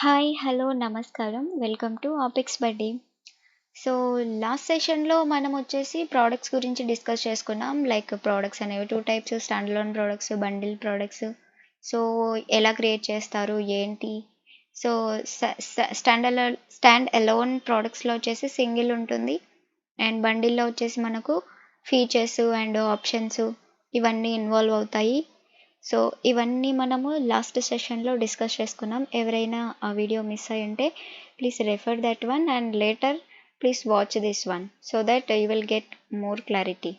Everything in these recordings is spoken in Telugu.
హాయ్, హలో, నమస్కారం. వెల్కమ్ టు ఆపిక్స్ బడ్డీ. సో, లాస్ట్ సెషన్‌లో మనం వచ్చేసి ప్రొడక్ట్స్ గురించి డిస్కస్ చేసుకున్నాం. లైక్ ప్రొడక్ట్స్ అనేవి 2 types stand alone products, bundle products. So, ఎలా క్రియేట్ చేస్తారు? ఏంటి? సో, స స స్టాండ్ అలోన్ ప్రొడక్ట్స్‌లో వచ్చేసి సింగిల్ ఉంటుంది. అండ్ బండిల్‌లో వచ్చేసి మనకు ఫీచర్స్ అండ్ ఆప్షన్స్ ఇవన్నీ ఇన్వాల్వ్ అవుతాయి. సో, ఇవన్నీ మనము లాస్ట్ సెషన్‌లో డిస్కస్ చేసుకున్నాం. ఎవరైనా ఆ వీడియో మిస్ అయ్యుంటే please refer that one and later please watch this one so that you will get more clarity.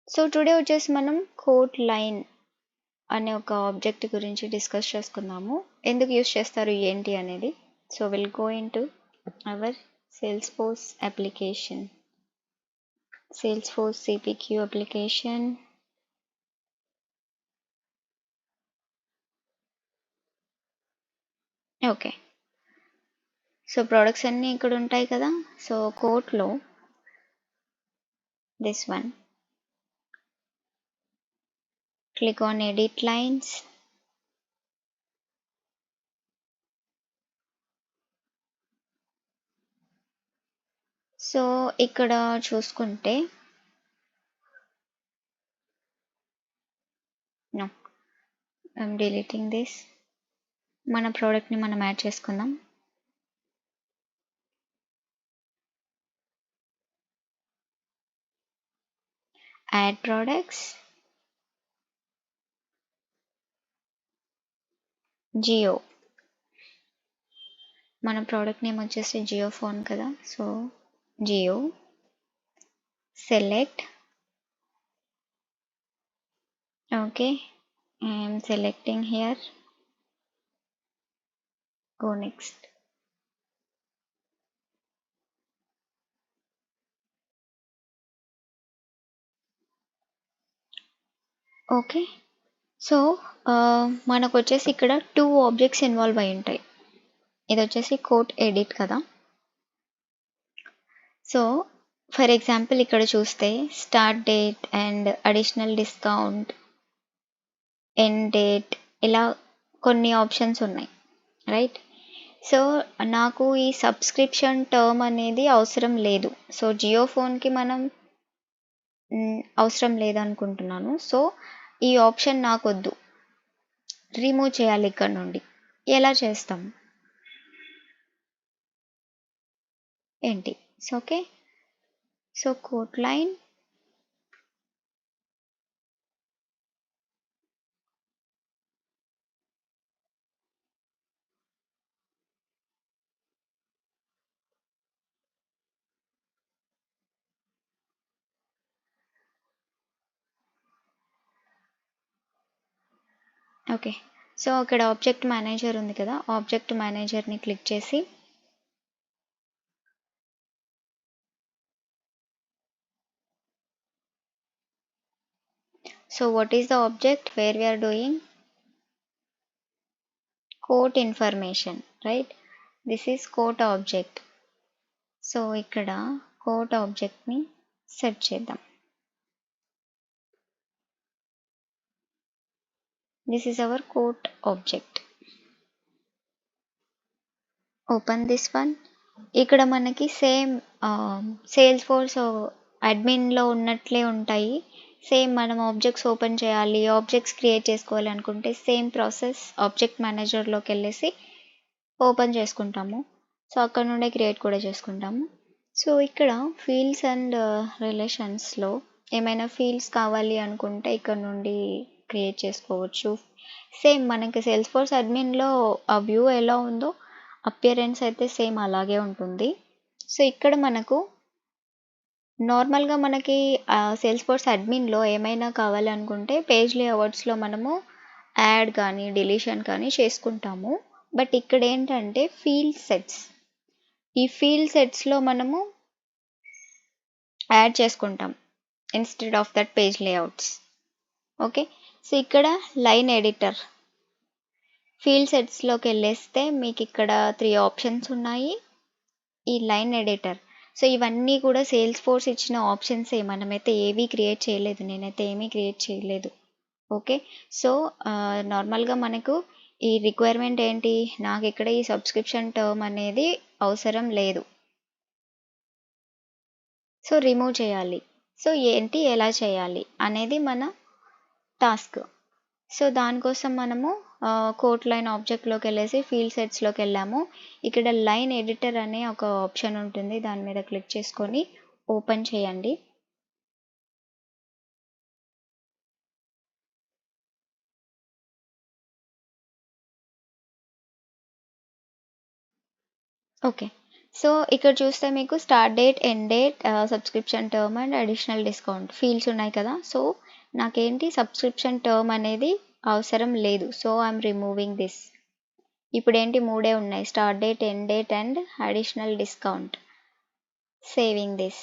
So, today వచ్చేసి మనం కోట్ లైన్ అనే ఒక ఆబ్జెక్ట్ గురించి డిస్కస్ చేసుకుందాము. ఎందుకు యూజ్ చేస్తారు ఏంటి అనేది. So, will go into our Salesforce application. Salesforce CPQ application. Okay. So, products అన్నీ ఇక్కడ ఉంటాయి కదా. సో, కోట్‌లో this one, click on edit lines. So, ఇక్కడ చూసుకుంటే నో, ఐఎమ్ డిలీటింగ్ దిస్. మన ప్రోడక్ట్ని మనం యాడ్ చేసుకుందాం. Add products, Jio. మన ప్రోడక్ట్ నేమ్ వచ్చేసి జియో ఫోన్ కదా. So, Jio select. Okay, I'm selecting here. Go next. Okay. So, మనకు వచ్చేసి ఇక్కడ 2 ఆబ్జెక్ట్స్ ఇన్వాల్వ్ అయి ఉంటాయి. ఇది వచ్చేసి కోట్ ఎడిట్ కదా. సో, ఫర్ ఎగ్జాంపుల్ ఇక్కడ చూస్తే start date and additional discount, end date, ఇలా కొన్ని ఆప్షన్స్ ఉన్నాయి, రైట్. సో, నాకు ఈ సబ్స్క్రిప్షన్ టర్మ్ అనేది అవసరం లేదు. సో, జియో ఫోన్కి మనం అవసరం లేదనుకుంటున్నాను. సో, ఈ ఆప్షన్ నాకొద్దు, రిమూవ్ చేయాలి ఇక్కడ నుండి. ఎలా చేస్తాం ఏంటి? So, okay. So, quote line, okay. So, ఇక్కడ ఆబ్జెక్ట్ మేనేజర్ ఉంది కదా. ఆబ్జెక్ట్ మేనేజర్ని క్లిక్ చేసి so what is the object where we are doing quote information, right? This is quote object. So ikkada quote object ni set cheddam. This is our quote object. Open this one. ఇక్కడ మనకి సేమ్ సేల్స్ ఫోర్స్ అడ్మిన్లో ఉన్నట్లే ఉంటాయి. సేమ్ మనం ఆబ్జెక్ట్స్ ఓపెన్ చేయాలి, ఆబ్జెక్ట్స్ క్రియేట్ చేసుకోవాలి అనుకుంటే సేమ్ ప్రాసెస్ ఆబ్జెక్ట్ మేనేజర్లోకి వెళ్ళేసి ఓపెన్ చేసుకుంటాము. సో, అక్కడ నుండే క్రియేట్ కూడా చేసుకుంటాము. సో, ఇక్కడ ఫీల్డ్స్ అండ్ రిలేషన్స్లో ఏమైనా ఫీల్డ్స్ కావాలి అనుకుంటే ఇక్కడ నుండి క్రియేట్ చేసుకోవచ్చు. సేమ్ మనకి సేల్స్ ఫోర్స్ అడ్మిన్లో ఆ వ్యూ ఎలా ఉందో అపియరెన్స్ అయితే సేమ్ అలాగే ఉంటుంది. సో, ఇక్కడ మనకు నార్మల్గా మనకి సేల్స్ ఫోర్స్ అడ్మిన్లో ఏమైనా కావాలనుకుంటే పేజ్ లేఅవుట్స్లో మనము యాడ్ కానీ డిలీషన్ కానీ చేసుకుంటాము. బట్ ఇక్కడ ఏంటంటే ఫీల్డ్ సెట్స్, ఈ ఫీల్డ్ సెట్స్లో మనము యాడ్ చేసుకుంటాం instead of that page layouts. Okay. So, ఇక్కడ లైన్ ఎడిటర్ ఫీల్డ్ సెట్స్లోకి వెళ్ళేస్తే మీకు ఇక్కడ 3 ఆప్షన్స్ ఉన్నాయి. ఈ లైన్ ఎడిటర్. సో, ఇవన్నీ కూడా సేల్స్ ఫోర్స్ ఇచ్చిన ఆప్షన్సే, మనమైతే ఏవి క్రియేట్ చేయలేదు. నేనైతే ఏమీ క్రియేట్ చేయలేదు. ఓకే. సో, నార్మల్గా మనకు ఈ రిక్వైర్మెంట్ ఏంటి, నాకు ఇక్కడ ఈ సబ్స్క్రిప్షన్ టర్మ్ అనేది అవసరం లేదు, సో రిమూవ్ చేయాలి. సో ఏంటి, ఎలా చేయాలి అనేది మన టాస్క్. సో దానికోసం మనము కోట్ లైన్ ఆబ్జెక్ట్లోకి వెళ్ళేసి ఫీల్డ్ సెట్స్లోకి వెళ్ళాము. ఇక్కడ లైన్ ఎడిటర్ అనే ఒక ఆప్షన్ ఉంటుంది, దాని మీద క్లిక్ చేసుకొని ఓపెన్ చేయండి. ఓకే, సో ఇక్కడ చూస్తే మీకు start date, end date, subscription term and additional discount fields ఉన్నాయి కదా. సో నాకేంటి సబ్స్క్రిప్షన్ టర్మ్ అనేది అవసరం లేదు, సో ఐఎమ్ రిమూవింగ్ దిస్. ఇప్పుడు ఏంటి, 3 ఉన్నాయి, start date, end date and additional discount. Saving this.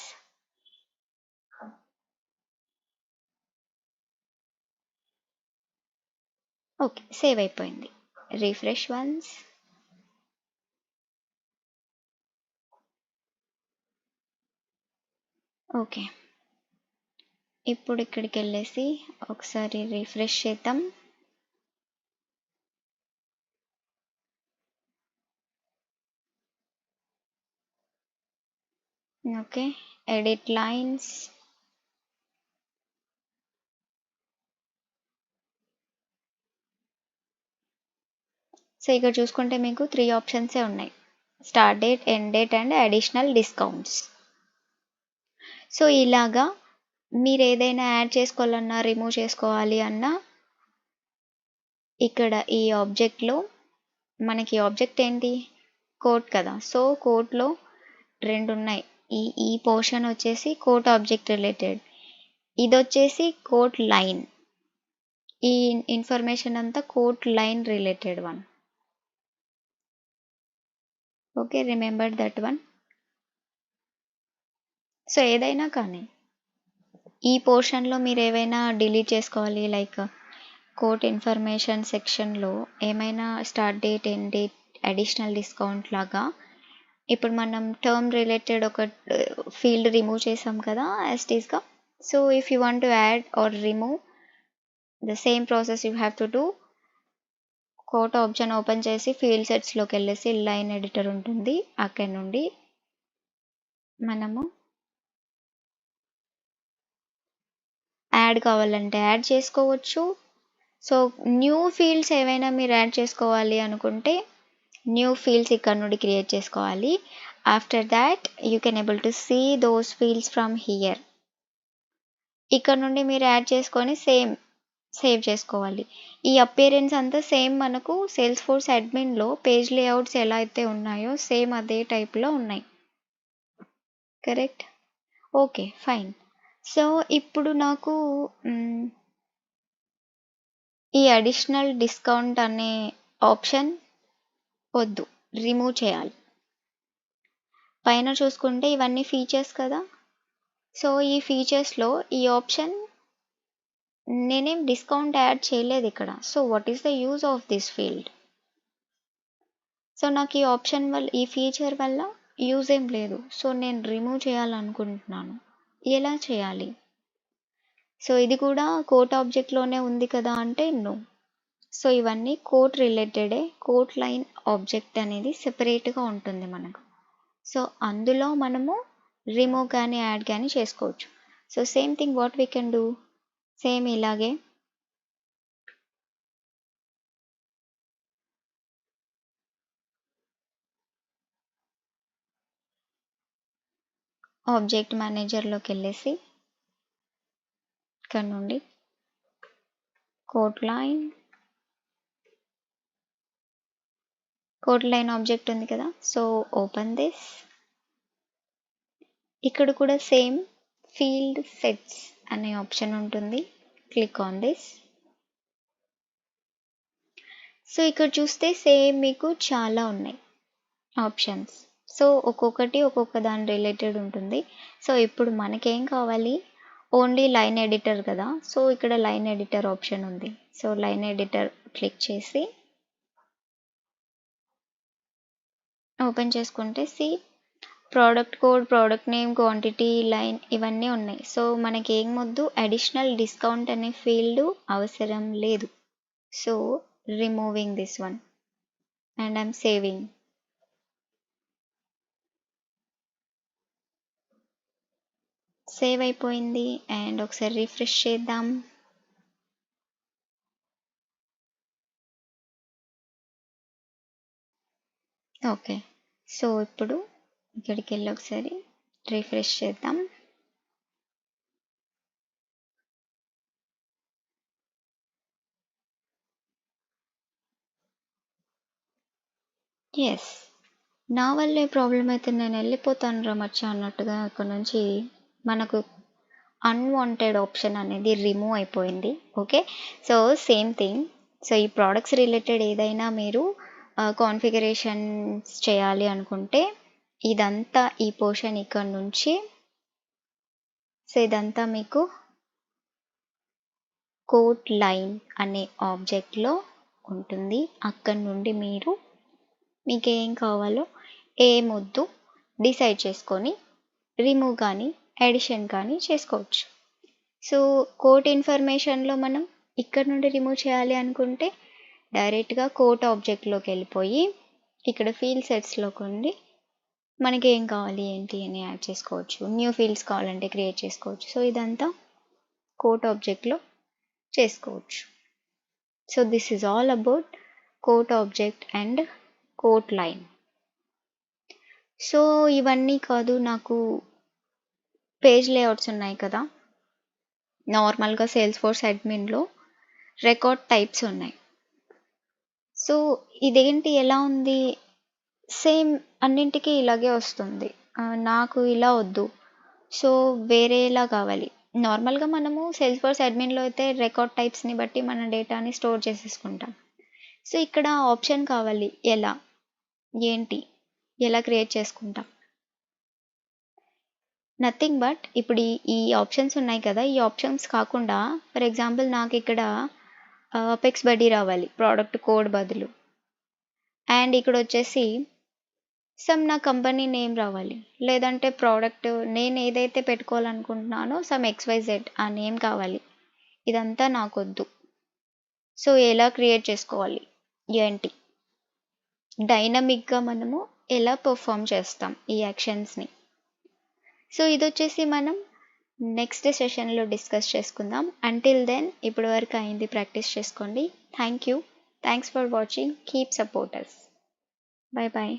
Okay, save అయిపోయింది. Refresh once. ఓకే, ఇప్పుడు ఇక్కడికి వెళ్ళేసి ఒకసారి రిఫ్రెష్ చేద్దాం. Okay, edit lines. సో ఇక్కడ చూసుకుంటే మీకు 3 ఆప్షన్సే ఉన్నాయి, start date, end date and additional discounts. So ఇలాగా మీరు ఏదైనా యాడ్ చేసుకోవాలన్నా, రిమూవ్ చేసుకోవాలి అన్నా ఇక్కడ ఈ ఆబ్జెక్ట్లో మనకి ఆబ్జెక్ట్ ఏంటి, కోట్ కదా. సో కోట్లో 2 ఉన్నాయి. ఈ పోర్షన్ వచ్చేసి కోట్ ఆబ్జెక్ట్ రిలేటెడ్, ఇది వచ్చేసి కోట్ లైన్. ఈ ఇన్ఫర్మేషన్ అంతా quote line related one. Okay, remember that one. So ఏదైనా కానీ ఈ పోర్షన్లో మీరు ఏవైనా డిలీట్ చేసుకోవాలి, లైక్ కోట్ ఇన్ఫర్మేషన్ సెక్షన్లో ఏమైనా start date, end date, additional discount లాగా ఇప్పుడు మనం టర్మ్ రిలేటెడ్ ఒక ఫీల్డ్ రిమూవ్ చేసాం కదా యాజ్ ఇట్ ఈస్గా. So if you want to add or remove the same process you have to do. Quote option open చేసి ఫీల్డ్ సెట్స్లోకి వెళ్ళేసి లైన్ ఎడిటర్ ఉంటుంది, అక్కడ నుండి మనము యాడ్ కావాలంటే యాడ్ చేసుకోవచ్చు. సో న్యూ ఫీల్డ్స్ ఏవైనా మీరు యాడ్ చేసుకోవాలి అనుకుంటే న్యూ ఫీల్డ్స్ ఇక్కడ నుండి క్రియేట్ చేసుకోవాలి. After that you can able to see those fields from here. ఇక్కడ నుండి మీరు యాడ్ చేసుకొని సేవ్ చేసుకోవాలి. ఈ అపియరెన్స్ అంతా సేమ్ మనకు సేల్స్ ఫోర్స్ అడ్మిన్లో పేజ్ లేఅవుట్స్ ఎలా అయితే ఉన్నాయో సేమ్ అదే టైప్లో ఉన్నాయి. Correct, okay fine. సో ఇప్పుడు నాకు ఈ అడిషనల్ డిస్కౌంట్ అనే ఆప్షన్ వద్దు, రిమూవ్ చేయాలి. పైన చూసుకుంటే ఇవన్నీ ఫీచర్స్ కదా. సో ఈ ఫీచర్స్లో ఈ ఆప్షన్ నేనేం డిస్కౌంట్ యాడ్ చేయలేదు ఇక్కడ. So what is the use of this field? So నాకు ఈ ఆప్షన్ వల్ల, ఈ ఫీచర్ వల్ల యూజ్ ఏం లేదు. సో నేను రిమూవ్ చేయాలనుకుంటున్నాను, ఎలా చేయాలి? సో ఇది కూడా కోట్ ఆబ్జెక్ట్లోనే ఉంది కదా అంటే నో. సో ఇవన్నీ కోట్ రిలేటెడే, కోట్ లైన్ ఆబ్జెక్ట్ అనేది సెపరేట్గా ఉంటుంది మనకు. సో అందులో మనము రిమూవ్ కానీ యాడ్ కానీ చేసుకోవచ్చు. So same thing what we can do, same ఇలాగే ఆబ్జెక్ట్ మేనేజర్లోకి వెళ్ళేసి ఇక్కడ నుండి కోట్ లైన్ ఆబ్జెక్ట్ ఉంది కదా. So open this. ఇక్కడ కూడా సేమ్ ఫీల్డ్ సెట్స్ అనే ఆప్షన్ ఉంటుంది, క్లిక్ ఆన్ దిస్. సో ఇక్కడ చూస్తే సేమ్ మీకు చాలా ఉన్నాయి ఆప్షన్స్. సో ఒక్కొక్కటి ఒక్కొక్క దాని రిలేటెడ్ ఉంటుంది. సో ఇప్పుడు మనకేం కావాలి, ఓన్లీ లైన్ ఎడిటర్ కదా. సో ఇక్కడ లైన్ ఎడిటర్ ఆప్షన్ ఉంది. సో లైన్ ఎడిటర్ క్లిక్ చేసి ఓపెన్ చేసుకుంటే product code, product name, quantity, line ఇవన్నీ ఉన్నాయి. సో మనకి ఏం వద్దు, అడిషనల్ డిస్కౌంట్ అనే ఫీల్డ్ అవసరం లేదు. So removing this one and I'm saving. Save అయిపోయింది అండ్ ఒకసారి రిఫ్రెష్ చేద్దాం. ఓకే, సో ఇప్పుడు ఇక్కడికి వెళ్ళి ఒకసారి రిఫ్రెష్ చేద్దాం. ఎస్, నా వల్లే ప్రాబ్లం అయితే నేను వెళ్ళిపోతాను రా మచ్చా అన్నట్టుగా అక్కడ నుంచి మనకు అన్వాంటెడ్ ఆప్షన్ అనేది రిమూవ్ అయిపోయింది. Okay, so same thing. So ఈ ప్రోడక్ట్స్ రిలేటెడ్ ఏదైనా మీరు కాన్ఫిగరేషన్స్ చేయాలి అనుకుంటే ఇదంతా ఈ పోర్షన్ ఇక్కడ నుంచి, సో ఇదంతా మీకు కోట్ లైన్ అనే ఆబ్జెక్ట్లో ఉంటుంది. అక్కడ నుండి మీరు మీకు ఏం కావాలో ఏమొద్దు డిసైడ్ చేసుకొని రిమూవ్ కానీ ఎడిషన్ కానీ చేసుకోవచ్చు. సో కోట్ ఇన్ఫర్మేషన్లో మనం ఇక్కడ నుండి రిమూవ్ చేయాలి అనుకుంటే డైరెక్ట్గా కోట్ ఆబ్జెక్ట్లోకి వెళ్ళిపోయి ఇక్కడ ఫీల్డ్ సెట్స్లోకి ఉండి మనకి ఏం కావాలి ఏంటి అని యాడ్ చేసుకోవచ్చు. న్యూ ఫీల్డ్స్ కావాలంటే క్రియేట్ చేసుకోవచ్చు. సో ఇదంతా కోట్ ఆబ్జెక్ట్లో చేసుకోవచ్చు. So this is all about quote object and quote line. So ఇవన్నీ కాదు, నాకు పేజ్ లేఅవుట్స్ ఉన్నాయి కదా, నార్మల్గా సేల్స్ ఫోర్స్ అడ్మిన్లో రికార్డ్ టైప్స్ ఉన్నాయి. సో ఇదేంటి ఎలా ఉంది, సేమ్ అన్నింటికి ఇలాగే వస్తుంది. నాకు ఇలా వద్దు, సో వేరేలా కావాలి. నార్మల్గా మనము సేల్స్ ఫోర్స్ అడ్మిన్లో అయితే రికార్డ్ టైప్స్ని బట్టి మన డేటాని స్టోర్ చేసేసుకుంటాం. సో ఇక్కడ ఆప్షన్ కావాలి, ఎలా ఏంటి ఎలా క్రియేట్ చేసుకుంటాం. నథింగ్ బట్ ఇప్పుడు ఈ ఆప్షన్స్ ఉన్నాయి కదా, ఈ ఆప్షన్స్ కాకుండా ఫర్ ఎగ్జాంపుల్ నాకు ఇక్కడ అపెక్స్ బడీ రావాలి ప్రోడక్ట్ కోడ్ బదులు, అండ్ ఇక్కడ వచ్చేసి సమ్ నా కంపెనీ నేమ్ రావాలి, లేదంటే ప్రోడక్ట్ నేను ఏదైతే పెట్టుకోవాలనుకుంటున్నానో సమ్ XYZ ఆ నేమ్ కావాలి. ఇదంతా నాకొద్దు. సో ఎలా క్రియేట్ చేసుకోవాలి ఏంటి, డైనమిక్గా మనము ఎలా పర్ఫామ్ చేస్తాం ఈ యాక్షన్స్ని. సో ఇది వచ్చేసి మనం నెక్స్ట్ సెషన్లో డిస్కస్ చేసుకుందాం. అంటిల్ దెన్ ఇప్పటి వరకు అయింది ప్రాక్టీస్ చేసుకోండి. Thanks for watching. Keep support us. Bye bye.